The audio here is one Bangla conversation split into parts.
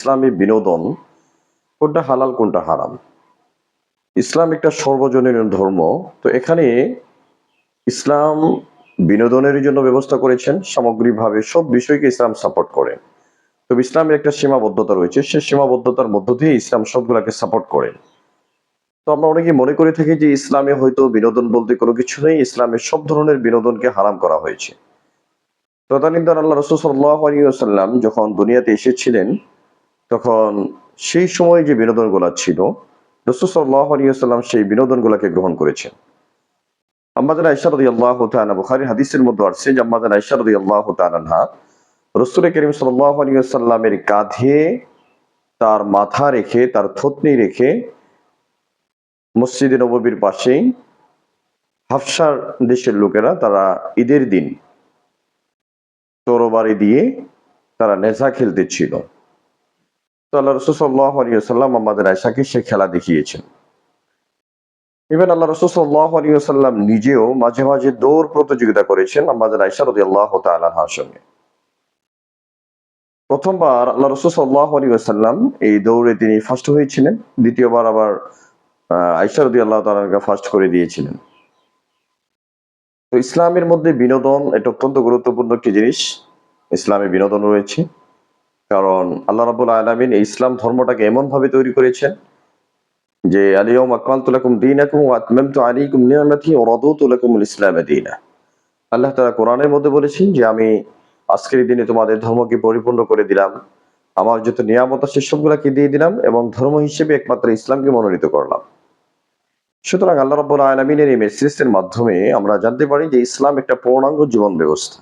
ইসলামী বিনোদন কোনটা হালাল কোনটা হারাম। ইসলাম একটা সর্বজনীন ধর্ম। তো এখানে ইসলাম বিনোদনের জন্য ব্যবস্থা করেছেন, সামগ্রিকভাবে সব বিষয়কে ইসলাম সাপোর্ট করে। তবে ইসলামের একটা সীমাবদ্ধতা রয়েছে, সেই সীমাবদ্ধতার মধ্য দিয়ে ইসলাম সবগুলাকে সাপোর্ট করে। তো আমরা অনেকে মনে করে থাকি যে ইসলামে হয়তো বিনোদন বলতে কোনো কিছু নেই, ইসলামে সব ধরনের বিনোদনকে হারাম করা হয়েছে। তদানীন্তন আল্লাহ রাসূল সাল্লাল্লাহু আলাইহি ওয়াসাল্লাম যখন দুনিয়াতে এসেছিলেন, তখন সেই সময় যে বিনোদনগুলা ছিল, রাসূল সাল্লাল্লাহু আলাইহি ওয়াসাল্লাম সেই বিনোদনগুলোকে গ্রহণ করেছেন। আম্মা জান আয়েশা রাদিয়াল্লাহু তাআলা, বুখারীর হাদিসের মধ্যে আসছে যে আম্মা জান আয়েশা রাদিয়াল্লাহু তাআলা আনহা রাসূল করিম সাল্লাল্লাহু আলাইহি ওয়াসাল্লামের কাঁধে তার মাথা রেখে, তার থুতনি রেখে মসজিদে নববীর পাশেই হাফসার দেশের লোকেরা তারা ঈদের দিন তরবারি দিয়ে তারা নেজা খেলতেছিল। তো আল্লাহ রাসূল সাল্লাল্লাহু আলাইহি ওয়াসাল্লাম আম্মা জান আয়েশাকে সে খেলা দেখিয়েছেন। ইভেন আল্লাহ রাসূল সাল্লাল্লাহু আলাইহি ওয়াসাল্লাম নিজেও মাঝে মাঝে দৌড় প্রতিযোগিতা করেছেন আম্মা জান আয়েশা রাদিয়াল্লাহু তাআলা আনহার সঙ্গে। প্রথমবার আল্লাহ রাসূল সাল্লাল্লাহু আলাইহি ওয়াসাল্লাম এই দৌড়ে তিনি ফার্স্ট হয়েছিলেন। দ্বিতীয়বার আবার আয়েশা রাদিয়াল্লাহু তাআলা আনহাকে ফার্স্ট করে দিয়েছিলেন। তো ইসলামের মধ্যে বিনোদন এটা অত্যন্ত গুরুত্বপূর্ণ একটি জিনিস। ইসলামে বিনোদন রয়েছে। কারণ আল্লাহ রাব্বুল আলামিন এই ইসলাম ধর্মটাকে এমনভাবে তৈরি করেছেন যে আল-ইয়াওমা আকমালতু লাকুম দীনাকুম ওয়া আতমামতু আলাইকুম নি'মাতি ওয়া রাদীতু লাকুমুল ইসলামা দীনা। আল্লাহ তাআলা কোরআনের মধ্যে বলেছেন যে আমি আজকের দিনে তোমাদের ধর্মকে পরিপূর্ণ করে দিলাম। আমার যত নিয়ামত আছে সবগুলাকে দিয়ে দিলাম এবং ধর্ম হিসেবে একমাত্র ইসলামকে মনোনীত করলাম। সুতরাং আল্লাহ রাব্বুল আলামিনের এই মেসেজের মাধ্যমে আমরা জানতে পারি যে ইসলাম একটা পূর্ণাঙ্গ জীবন ব্যবস্থা।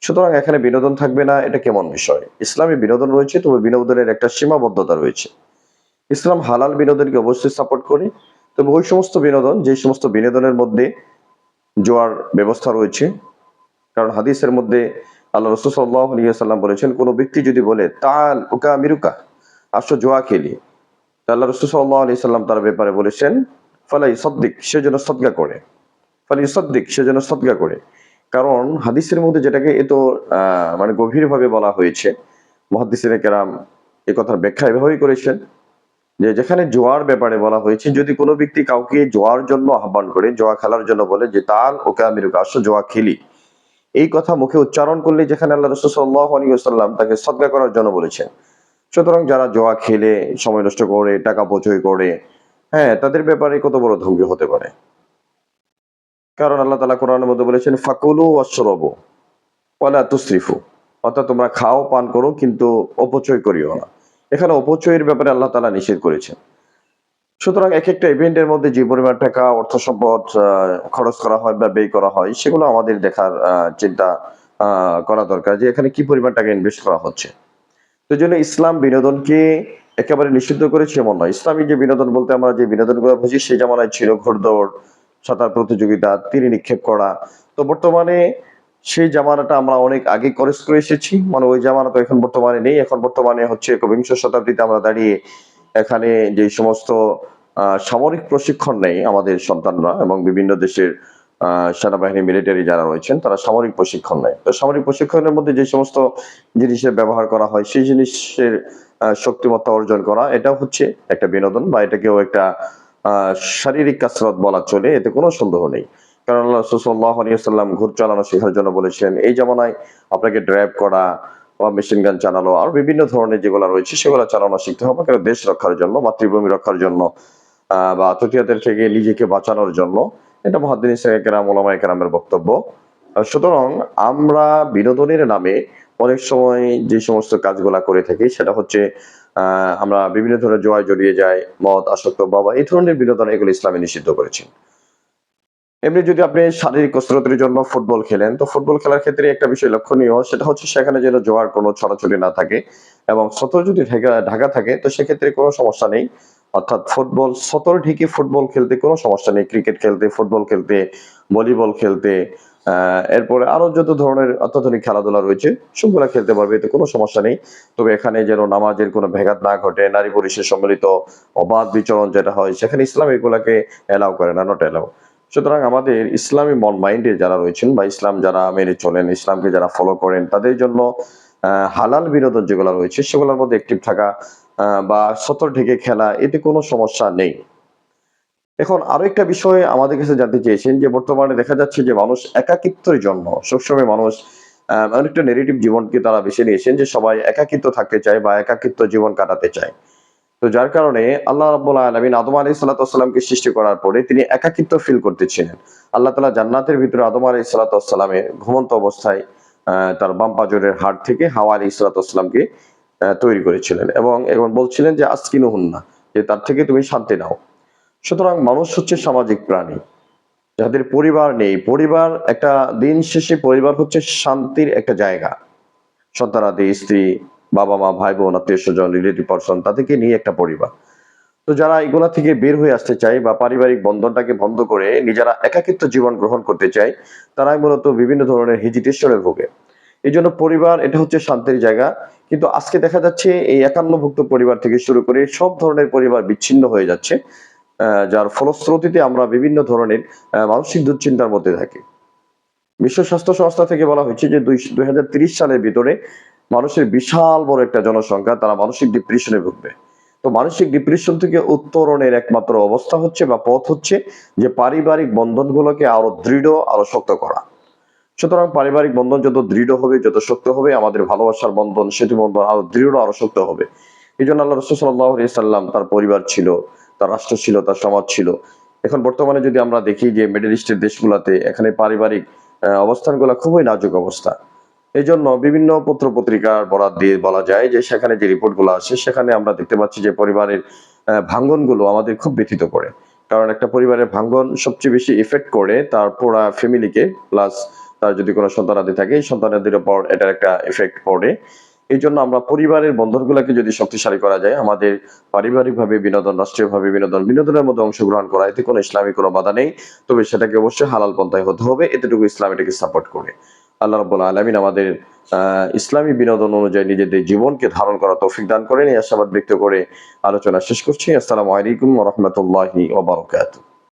সুতরাং এখানে বিনোদন থাকবে না, এটা কেমন বিষয়? ইসলামে বিনোদন রয়েছে, তবে বিনোদনের একটা সীমাবদ্ধতা রয়েছে। ইসলাম হালাল বিনোদনকে অবশ্যই সাপোর্ট করে। তবে ওই সমস্ত বিনোদন যে সমস্ত বিনোদনের মধ্যে জুয়ার ব্যবস্থা রয়েছে, কারণ হাদিসের মধ্যে আল্লাহ রাসূল সাল্লাল্লাহু আলাইহি ওয়াসাল্লাম বলেছেন, কোন ব্যক্তি যদি বলে তাল উকামিরুকা, আসো জুয়া খেলি, তা আল্লাহ রাসূল সাল্লাল্লাহু আলাইহি ওয়াসাল্লাম তার ব্যাপারে বলেছেন ফালা ইউসাদ্দিক, সে যেন সদকা করে। ফালা ইউসাদ্দিক, সে যেন সদকা করে। কারণ হাদিসের মধ্যে যেটাকে এত মানে গভীরভাবে বলা হয়েছে, মুহাদ্দিসিনে কেরাম এ কথার ব্যাখ্যা এভাবেই করেছেন যে যেখানে জুয়ার ব্যাপারে বলা হয়েছে, যদি কোনো ব্যক্তি কাউকে জুয়ার জন্য আহ্বান করে, জুয়া খেলার জন্য বলে যে তাল উকামিরুকা, আসো জুয়া খেলি, এই কথা মুখে উচ্চারণ করলে যেখানে আল্লাহ রাসূল সাল্লাল্লাহু আলাইহি ওয়াসাল্লাম তাকে সদকা করার জন্য বলেছেন। সুতরাং যারা জুয়া খেলে সময় নষ্ট করে, টাকা অপচয় করে, হ্যাঁ, তাদের ব্যাপারে কত বড় ধ্বংস হতে পারে। কারণ আল্লাহ তাআলা কোরআনের মধ্যে বলেছেন ফাকুলু ওয়াশরাবু ওয়ালা তুসরিফু, অর্থাৎ তোমরা খাও পান করো কিন্তু অপচয় করিও না। এখানে অপচয়ের ব্যাপারে আল্লাহ তাআলা নিষেধ করেছেন। সুতরাং একেকটা ইভেন্টের মধ্যে যে পরিমাণ টাকা অর্থ সম্পদ খরচ করা হয় বা ব্যয় করা হয়, সেগুলো আমাদের দেখার চিন্তা করা দরকার যে এখানে কি পরিমাণ টাকা ইনভেস্ট করা হচ্ছে। তো এজন্য ইসলাম বিনোদনকে একেবারে নিষিদ্ধ করেছে এমন নয়। ইসলামী যে বিনোদন বলতে আমরা যে বিনোদনগুলো বুঝি, সেই জামানায় ছিল ঘোড়দৌড়, সাঁতার প্রতিযোগিতা, তীর নিক্ষেপ করা। তো বর্তমানে সেই জামানাটা আমরা অনেক আগে ক্রস করে এসেছি। মানে ওই জামানা তো এখন বর্তমানে নেই। এখন বর্তমানে হচ্ছে একবিংশ শতাব্দীতে আমরা দাঁড়িয়ে এখানে যে সমস্ত সামরিক প্রশিক্ষণ নেয় আমাদের সন্তানরা এবং বিভিন্ন দেশের সেনাবাহিনী, মিলিটারি যারা রয়েছেন তারা সামরিক প্রশিক্ষণ নেয়। তো সামরিক প্রশিক্ষণের মধ্যে যে সমস্ত জিনিসের ব্যবহার করা হয়, সেই জিনিসের শক্তিমত্তা অর্জন করা, এটাও হচ্ছে একটা বিনোদন বা এটাকেও একটা আ শারীরিক কাসরত বলা চলে। এতে কোনো সন্দেহ নেই। কারণ আল্লাহ রাসূল সাল্লাল্লাহু আলাইহি ওয়াসাল্লাম ঘোড় চালানো শেখার জন্য বলেছেন। এই জামানায় আপনাকে ড্রাইভ করা বা মেশিন গান চালানো আর বিভিন্ন ধরনের যেগুলা রয়েছে সেগুলা চালানো শিখতে হবে। কারণ দেশ রক্ষার জন্য, মাতৃভূমি রক্ষার জন্য বা আততায়ীদের থেকে নিজেকে বাঁচানোর জন্য। এটা মুহাদ্দিসিনে কেরাম, উলামায়ে কেরামের বক্তব্য। সুতরাং আমরা বিনোদনের নামে অনেক সময় যে সমস্ত কাজগুলা করে থাকি, সেটা হচ্ছে আমরা বিভিন্ন ধরনের জুয়ায় জড়িয়ে যাই, মদ আসক্ত বা এই ধরনের বিনোদন, এগুলো ইসলামে নিষিদ্ধ করেছেন। এমনি যদি আপনি শারীরিক কসরতের জন্য ফুটবল খেলেন, তো ফুটবল খেলার ক্ষেত্রে একটা বিষয় লক্ষণীয়, সেটা হচ্ছে সেখানে যেন জোয়ার কোনো ছড়াছড়ি না থাকে এবং সতর যদি ঢাকা থাকে তো সেক্ষেত্রে কোনো সমস্যা নেই। অর্থাৎ ফুটবল সতর ঢেকে ফুটবল খেলতে কোনো সমস্যা নেই। ক্রিকেট খেলতে, ফুটবল খেলতে, ভলিবল খেলতে, এরপরে আরো যত ধরনের অত্যাধুনিক খেলাধুলা রয়েছে সবগুলা খেলতে পারবে, এতে কোনো সমস্যা নেই। তবে এখানে যেন নামাজের কোনো ব্যাঘাত না ঘটে, নারী পুরুষের সম্মিলিত অবাধ বিচরণ যেটা হয়, সেখানে ইসলাম এগুলাকে এলাও করে না, নট এলাও। সুতরাং আমাদের ইসলামী মাইন্ডে যারা রয়েছেন বা ইসলাম যারা মেনে চলেন, ইসলামকে যারা ফলো করেন, তাদের জন্য হালাল বিনোদন যেগুলো রয়েছে সেগুলোর মধ্যে অ্যাক্টিভ থাকা বা সতর ঢেকে খেলা, এতে কোনো সমস্যা নেই। এখন আরো একটা বিষয় আমাদের কাছে জানতে চেয়েছেন যে বর্তমানে দেখা যাচ্ছে যে মানুষ একাকিত্বের জন্য সবসময় মানুষ অনেকটা নেগেটিভ জীবনকে তারা বেছে নিয়েছেন যে সবাই একাকিত্ব থাকতে চায় বা একাকিত্ব জীবন কাটাতে চায়। তো যার কারণে আল্লাহ রাব্বুল আলামিন আদম আলাইহিস সালাতু ওয়াস সালামকে সৃষ্টি করার পরে তিনি একাকিত্ব ফিল করতেছিলেন। আল্লাহ তাআলা জান্নাতের ভিতরে আদম আলাইহিস সালাতু ওয়াস সালামের ঘুমন্ত অবস্থায় তার বাম পাজরের হাড় থেকে হাওয়া আলাইহিস সালাতু ওয়াস সালামকে তৈরি করেছিলেন এবং বলছিলেন যে আসকিনুহুন্না, যে তার থেকে তুমি শান্তি নাও। সুতরাং মানুষ হচ্ছে সামাজিক প্রাণী। যাদের পরিবার নেই, পরিবার একটা দিন শেষে পরিবার হচ্ছে শান্তির একটা জায়গা। সন্তানাদি, স্ত্রী, বাবা-মা, ভাই-বোন, আত্মীয়স্বজন, রিলেটিভ পারসন তাদেরকে নিয়ে একটা পরিবার। তো যারা এগুলা থেকে বের হয়ে আসতে চায় বা পারিবারিক বন্ধনটাকে বন্ধ করে নিজেরা একাকিত্ব জীবন গ্রহণ করতে চায়, তারাই মূলত বিভিন্ন ধরনের হেজিটেশনে ভোগে। এজন্য পরিবার এটা হচ্ছে শান্তির জায়গা। কিন্তু আজকে দেখা যাচ্ছে এই একান্নভুক্ত পরিবার থেকে শুরু করে সব ধরনের পরিবার বিচ্ছিন্ন হয়ে যাচ্ছে। যার ফলশ্রুতিতে আমরা বিভিন্ন ধরনের মানসিক দুশ্চিন্তার মধ্যে থাকি। বিশ্ব স্বাস্থ্য সংস্থা থেকে বলা হয়েছে যে ২০৩০ সালের ভিতরে মানুষের বিশাল বড় একটা জনসংখ্যা তারা মানসিক ডিপ্রেশনে ভুগবে। তো মানসিক ডিপ্রেশন থেকে উত্তরণের একমাত্র অবস্থা হচ্ছে বা পথ হচ্ছে যে পারিবারিক বন্ধনগুলোকে আরো দৃঢ়, আরো শক্ত করা। সুতরাং পারিবারিক বন্ধন যত দৃঢ় হবে, যত শক্ত হবে, আমাদের ভালোবাসার বন্ধন, সেতু বন্ধন আরো দৃঢ়, আরো শক্ত হবে। এজন্য আল্লাহ রাসূল সাল্লাল্লাহু আলাইহি সাল্লাম তার পরিবার ছিল, তার রাষ্ট্র ছিল, তার সমাজ ছিল। এখন বর্তমানে যদি আমরা দেখি যে মিডল ইস্টের দেশগুলাতে এখানে পারিবারিক অবস্থানগুলা খুবই নাজুক অবস্থা। এজন্য বিভিন্ন পত্র-পত্রিকার বরাত দিয়ে বলা যায় যে সেখানে যে রিপোর্টগুলো আসে সেখানে আমরা দেখতে পাচ্ছি যে পরিবারের ভাঙ্গনগুলো আমাদের খুব ব্যথিত করে। কারণ একটা পরিবারের ভাঙ্গন সবচেয়ে বেশি ইফেক্ট করে তার পুরা ফ্যামিলিকে, প্লাস তার যদি কোনো সন্তানাদি থাকে এই সন্তানাদির উপর এটার একটা ইফেক্ট পড়ে। এইজন্য আমরা পরিবারের বন্ধনগুলোকে যদি শক্তিশালী করা যায়, আমাদের পারিবারিকভাবে বিনোদন, রাষ্ট্রীয়ভাবে বিনোদন, বিনোদনের মধ্যে অংশগ্রহণ করা, এতে কোনো ইসলামী কোনো বাধা নেই। তবে সেটাকে অবশ্যই হালাল পন্থায় হতে হবে। এতটুকু ইসলাম এটাকে সাপোর্ট করে। আল্লাহ রাব্বুল আলামিন আমাদের ইসলামী বিনোদন অনুযায়ী নিজেদের জীবনকে ধারণ করার তৌফিক দান করেন। এই আশাবাদ ব্যক্ত করে আলোচনা শেষ করছি। আসসালামু আলাইকুম ওয়া রাহমাতুল্লাহি ওয়া বারাকাতুহু।